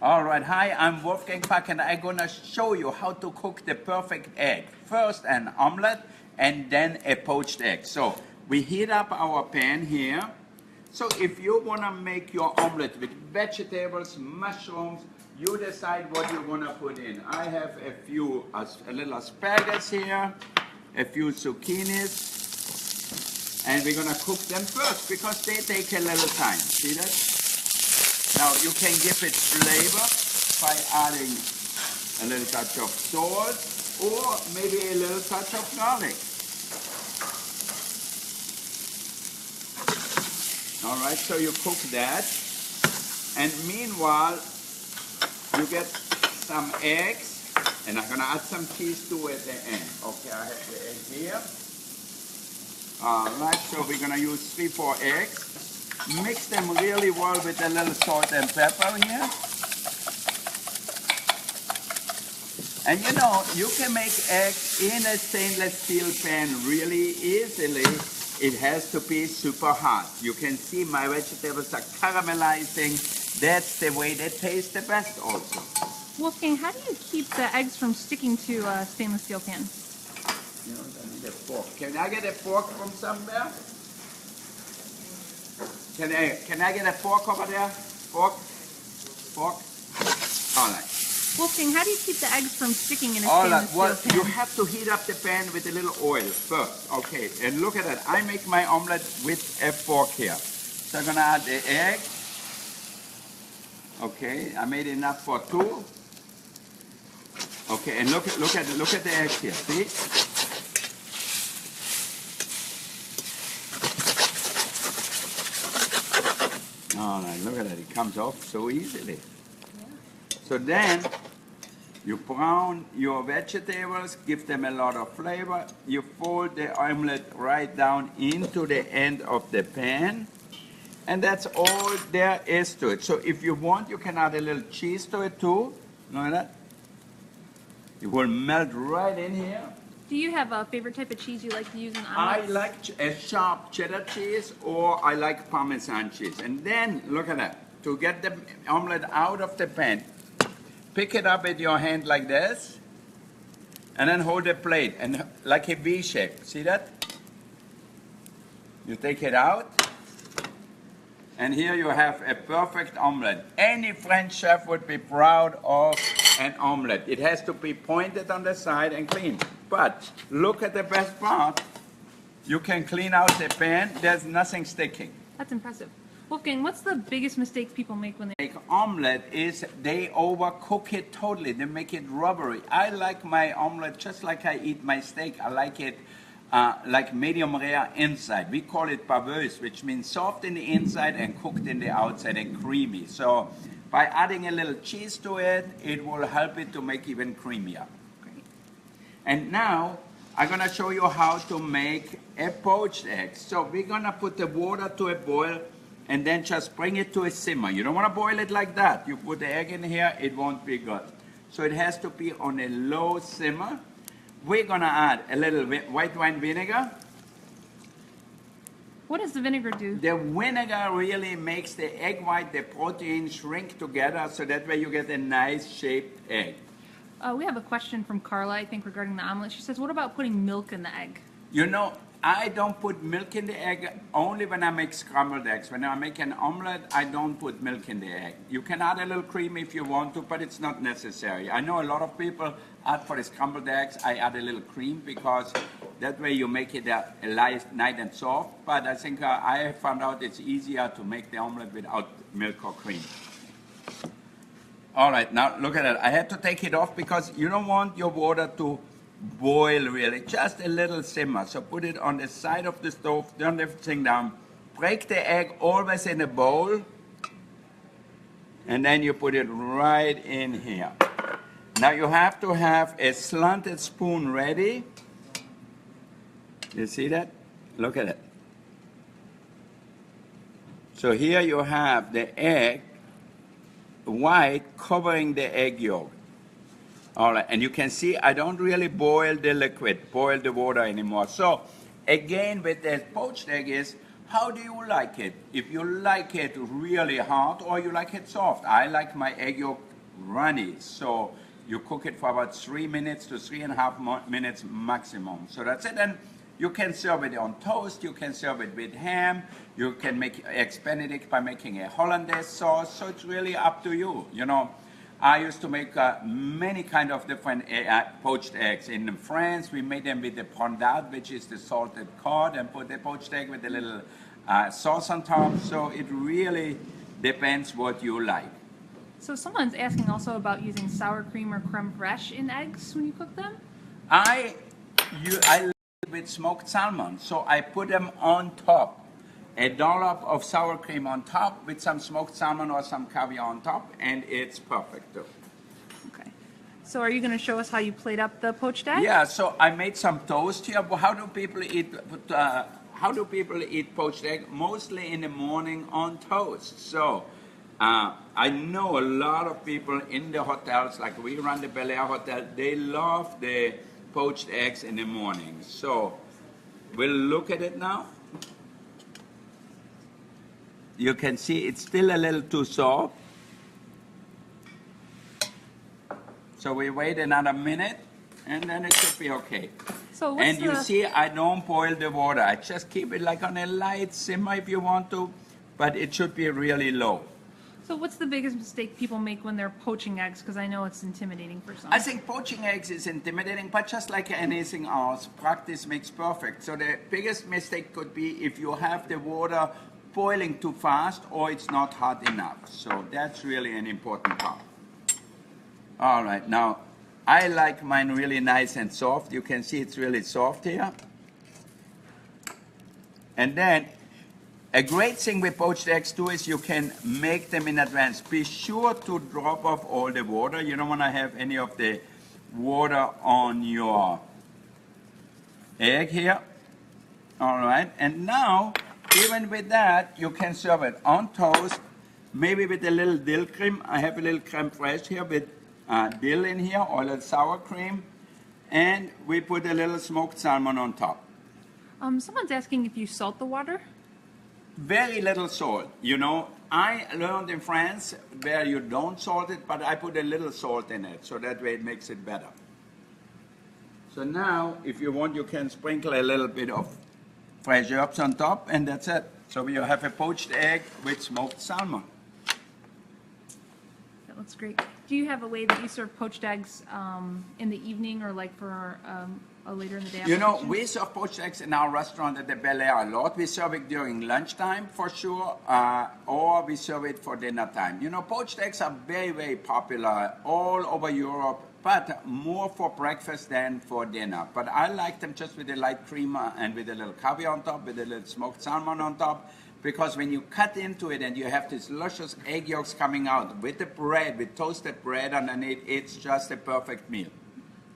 All right, hi, I'm Wolfgang Puck and I'm gonna show you how to cook the perfect egg. First an omelet and then a poached egg. So we heat up our pan here. So if you wanna make your omelet with vegetables, mushrooms, you decide what you wanna put in. I have a little asparagus here, a few zucchinis, and we're gonna cook them first because they take a little time. See that? Now you can give it flavor by adding a little touch of salt or maybe a little touch of garlic. All right, so you cook that, and meanwhile you get some eggs, and I'm gonna add some cheese to it at the end. Okay, I have the egg here. All right, so we're gonna use 3-4 eggs. Mix them really well with a little salt and pepper here. And you know, you can make eggs in a stainless steel pan really easily. It has to be super hot. You can see my vegetables are caramelizing. That's the way they taste the best also. Wolfgang, how do you keep the eggs from sticking to a stainless steel pan? You know, I need a fork. Can I get a fork from somewhere? Can I get a fork over there? Fork? All right. Wolfgang, how do you keep the eggs from sticking in a All stainless right. Well, steel you pan? have to heat up the pan with a little oil first. Okay, and look at that. I make my omelet with a fork here. So I'm gonna add the egg. Okay, I made enough for 2. Okay, and look at the eggs here. See? All right, look at that. It comes off so easily. Yeah. So then you brown your vegetables, give them a lot of flavor. You fold the omelet right down into the end of the pan. And that's all there is to it. So if you want, you can add a little cheese to it too. Look at that. It will melt right in here. Do you have a favorite type of cheese you like to use in I omelets? like a sharp cheddar cheese or I like Parmesan cheese. And then, look at that. To get the omelet out of the pan, pick it up with your hand like this, and then hold the plate, and like a V shape. See that? You take it out, and here you have a perfect omelet. Any French chef would be proud of an omelet. It has to be pointed on the side and clean. But look at the best part. You can clean out the pan. There's nothing sticking. That's impressive. Wolfgang, what's the biggest mistake people make when they Make omelet is they overcook it totally. They make it rubbery. I like my omelet just like I eat my steak. I like it like medium rare inside. We call it paveuse, which means soft in the inside and cooked in the outside and creamy. So by adding a little cheese to it, it will help it to make even creamier. Great. And now I'm gonna show you how to make a poached egg. So we're gonna put the water to a boil and then just bring it to a simmer. You don't wanna boil it like that. You put the egg in here, it won't be good. So it has to be on a low simmer. We're gonna add a little white wine vinegar. What does the vinegar do? The vinegar really makes the egg white, the protein shrink together so that way you get a nice shaped egg. We have a question from Carla, I think, regarding the omelet. She says, what about putting milk in the egg? You know, I don't put milk in the egg only when I make scrambled eggs. When I make an omelet, I don't put milk in the egg. You can add a little cream if you want to, but it's not necessary. I know a lot of people add for the scrambled eggs, I add a little cream because that way you make it nice and soft. But I think I have found out it's easier to make the omelet without milk or cream. All right, now look at that. I had to take it off because you don't want your water to boil really, just a little simmer. So put it on the side of the stove, turn everything down, break the egg always in a bowl, and then you put it right in here. Now you have to have a slanted spoon ready. You see that? Look at it. So here you have the egg white covering the egg yolk. All right, and you can see I don't really boil the liquid, boil the water anymore. So again with the poached egg is how do you like it? If you like it really hard or you like it soft. I like my egg yolk runny, so you cook it for about 3 minutes to 3.5 minutes maximum. So that's it. And you can serve it on toast, you can serve it with ham, you can make eggs Benedict by making a hollandaise sauce, so it's really up to you. You know, I used to make many kind of different poached eggs. In France, we made them with the pondade, which is the salted cod, and put the poached egg with a little sauce on top. So it really depends what you like. So someone's asking also about using sour cream or creme fraiche in eggs when you cook them. I like it with smoked salmon, so I put them on top. A dollop of sour cream on top with some smoked salmon or some caviar on top, and it's perfect too. Okay. So are you going to show us how you plate up the poached egg? Yeah. So I made some toast here. How do people eat? How do people eat poached egg? Mostly in the morning on toast. So I know a lot of people in the hotels, like we run the Bel Air Hotel. They love the poached eggs in the morning. So we'll look at it now. You can see it's still a little too soft. So we wait another minute and then it should be okay. So and you see, I don't boil the water. I just keep it like on a light simmer if you want to, but it should be really low. So what's the biggest mistake people make when they're poaching eggs? Because I know it's intimidating for some. I think poaching eggs is intimidating, but just like anything else, practice makes perfect. So the biggest mistake could be if you have the water boiling too fast or it's not hot enough. So that's really an important part. All right, now I like mine really nice and soft. You can see it's really soft here. And then a great thing with poached eggs too is you can make them in advance. Be sure to drop off all the water. You don't want to have any of the water on your egg here. All right, and now even with that, you can serve it on toast, maybe with a little dill cream. I have a little creme fraiche here with dill in here, or a little sour cream, and we put a little smoked salmon on top. Someone's asking if you salt the water. Very little salt. You know, I learned in France where you don't salt it, but I put a little salt in it, so that way it makes it better. So now, if you want, you can sprinkle a little bit of fresh herbs on top, and that's it. So you have a poached egg with smoked salmon. That looks great. Do you have a way that you serve poached eggs in the evening or like for a later in the day? You know, we serve poached eggs in our restaurant at the Bel Air a lot. We serve it during lunchtime for sure, or we serve it for dinner time. You know, poached eggs are very, very popular all over Europe, but more for breakfast than for dinner. But I like them just with a light cream and with a little caviar on top, with a little smoked salmon on top, because when you cut into it and you have these luscious egg yolks coming out with the bread, with toasted bread underneath, it's just a perfect meal.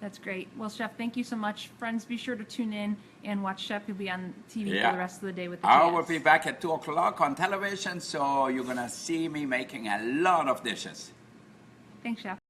That's great. Well, Chef, thank you so much. Friends, be sure to tune in and watch Chef. He'll be on TV for the rest of the day with the I will be back at 2 o'clock on television, so you're going to see me making a lot of dishes. Thanks, Chef.